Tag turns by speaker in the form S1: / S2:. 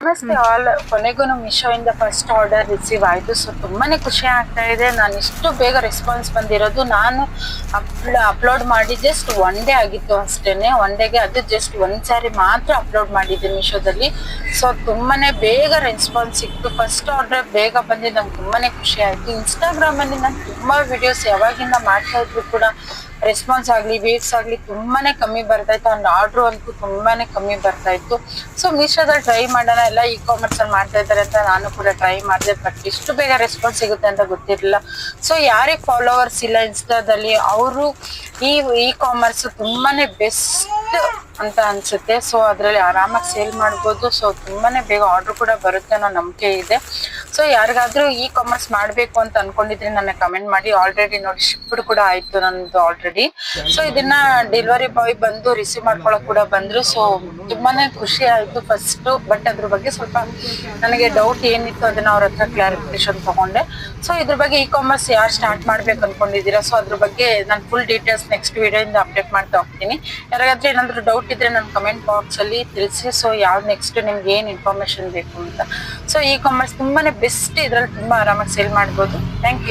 S1: ನಮಸ್ತೆ ಆಲ್. ಕೊನೆಗೂ ಮಿಶೋ ಇಂದ ಫಸ್ಟ್ ಆರ್ಡರ್ ರಿಸೀವ್ ಆಯ್ತು. ಸೊ ತುಂಬಾನೇ ಖುಷಿ ಆಗ್ತಾ ಇದೆ. ನಾನು ಇಷ್ಟು ಬೇಗ ರೆಸ್ಪಾನ್ಸ್ ಬಂದಿರೋದು, ನಾನು ಅಪ್ಲೋಡ್ ಮಾಡಿ ಜಸ್ಟ್ ಒನ್ ಡೇ ಆಗಿತ್ತು ಅಷ್ಟೇನೆ. ಒನ್ ಡೇಗೆ ಅದು ಜಸ್ಟ್ ಒಂದ್ ಸಾರಿ ಮಾತ್ರ ಅಪ್ಲೋಡ್ ಮಾಡಿದ್ದೆ ಮಿಶೋದಲ್ಲಿ. ಸೊ ತುಂಬಾನೇ ಬೇಗ ರೆಸ್ಪಾನ್ಸ್ ಸಿಕ್ತು. ಫಸ್ಟ್ ಆರ್ಡರ್ ಬೇಗ ಬಂದಿದ್ದು ನಂಗೆ ತುಂಬಾನೇ ಖುಷಿ ಆಯ್ತು. ಇನ್ಸ್ಟಾಗ್ರಾಮ್ ಅಲ್ಲಿ ನಾನು ತುಂಬಾ ವಿಡಿಯೋಸ್ ಯಾವಾಗಿಂದ ಮಾಡ್ತಾ ಇದ್ರು ಕೂಡ ರೆಸ್ಪಾನ್ಸ್ ಆಗ್ಲಿ ವ್ಯೂಸ್ ಆಗ್ಲಿ ತುಂಬಾನೇ ಕಮ್ಮಿ ಬರ್ತಾ ಇತ್ತು. ಅಂಡ್ ಆರ್ಡರ್ ಅಂತೂ ತುಂಬಾನೇ ಕಮ್ಮಿ ಬರ್ತಾ ಇತ್ತು. ಸೊ ಮೀಶೋದಲ್ಲಿ ಟ್ರೈ ಮಾಡೋಣ, ಎಲ್ಲ ಕಾಮರ್ಸ್ ಅಲ್ಲಿ ಮಾಡ್ತಾ ಇದ್ದಾರೆ ಅಂತ ನಾನು ಕೂಡ ಟ್ರೈ ಮಾಡಿದೆ. ಬಟ್ ಇಷ್ಟು ಬೇಗ ರೆಸ್ಪಾನ್ಸ್ ಸಿಗುತ್ತೆ ಅಂತ ಗೊತ್ತಿರಲಿಲ್ಲ. ಸೊ ಯಾರಿಗೆ ಫಾಲೋವರ್ಸ್ ಇಲ್ಲ ಇನ್ಸ್ಟಾದಲ್ಲಿ, ಅವರು ಈ ಕಾಮರ್ಸ್ ತುಂಬಾನೇ ಬೆಸ್ಟ್ ಅಂತ ಅನ್ಸುತ್ತೆ. ಸೊ ಅದ್ರಲ್ಲಿ ಆರಾಮಾಗಿ ಸೇಲ್ ಮಾಡ್ಬೋದು. ಸೊ ತುಂಬಾನೇ ಬೇಗ ಆರ್ಡರ್ ಕೂಡ ಬರುತ್ತೆ ಅನ್ನೋ ನಂಬಿಕೆ ಇದೆ. ಸೊ ಯಾರಿಗಾದ್ರೂ ಈ ಕಾಮರ್ಸ್ ಮಾಡ್ಬೇಕು ಅಂತ ಅನ್ಕೊಂಡಿದ್ರೆ ನನ್ನ ಕಮೆಂಟ್ ಮಾಡಿ. ಆಲ್ರೆಡಿ ನೋಡಿ ಶಿಪ್ಡ್ ಕೂಡ ಆಯ್ತು ನಂದು ಆಲ್ರೆಡಿ. ಸೊ ಇದನ್ನ ಡೆಲಿವರಿ ಬಾಯ್ ಬಂದು ರಿಸೀವ್ ಮಾಡ್ಕೊಳಕ್ ಕೂಡ ಬಂದ್ರು. ಸೊ ತುಂಬಾನೇ ಖುಷಿ ಆಯ್ತು ಫಸ್ಟ್. ಬಟ್ ಅದ್ರ ಬಗ್ಗೆ ಸ್ವಲ್ಪ ನನಗೆ ಡೌಟ್ ಏನಿತ್ತು ಅದನ್ನ ಅವ್ರ ಹತ್ರ ಕ್ಲಾರಿಫಿಕೇಶನ್ ತಗೊಂಡೆ. ಸೊ ಇದ್ರ ಬಗ್ಗೆ ಈ ಕಾಮರ್ಸ್ ಯಾರು ಸ್ಟಾರ್ಟ್ ಮಾಡ್ಬೇಕು ಅನ್ಕೊಂಡಿದ್ದೀರಾ, ಸೊ ಅದ್ರ ಬಗ್ಗೆ ನಾನು ಫುಲ್ ಡೀಟೇಲ್ಸ್ ನೆಕ್ಸ್ಟ್ ವಿಡಿಯೋ ಇಂದ ಅಪ್ಡೇಟ್ ಮಾಡ್ತಾ ಹೋಗ್ತೀನಿ. ಯಾರಿಗಾದ್ರೂ ಏನಾದ್ರು ಡೌಟ್ ಇದ್ರೆ ನನ್ನ ಕಮೆಂಟ್ ಬಾಕ್ಸ್ ಅಲ್ಲಿ ತಿಳಿಸಿ. ಸೊ ಯಾವ್ದು ನೆಕ್ಸ್ಟ್ ನಿಮ್ಗೆ ಏನ್ ಇನ್ಫಾರ್ಮೇಶನ್ ಬೇಕು ಅಂತ. ಸೊ ಈ ಕಾಮರ್ಸ್ ತುಂಬಾನೇ ಬೆಸ್ಟ್. ಇದ್ರಲ್ಲಿ ತುಂಬಾ ಆರಾಮಾಗಿ ಸೇಲ್ ಮಾಡ್ಬೋದು. Thank you.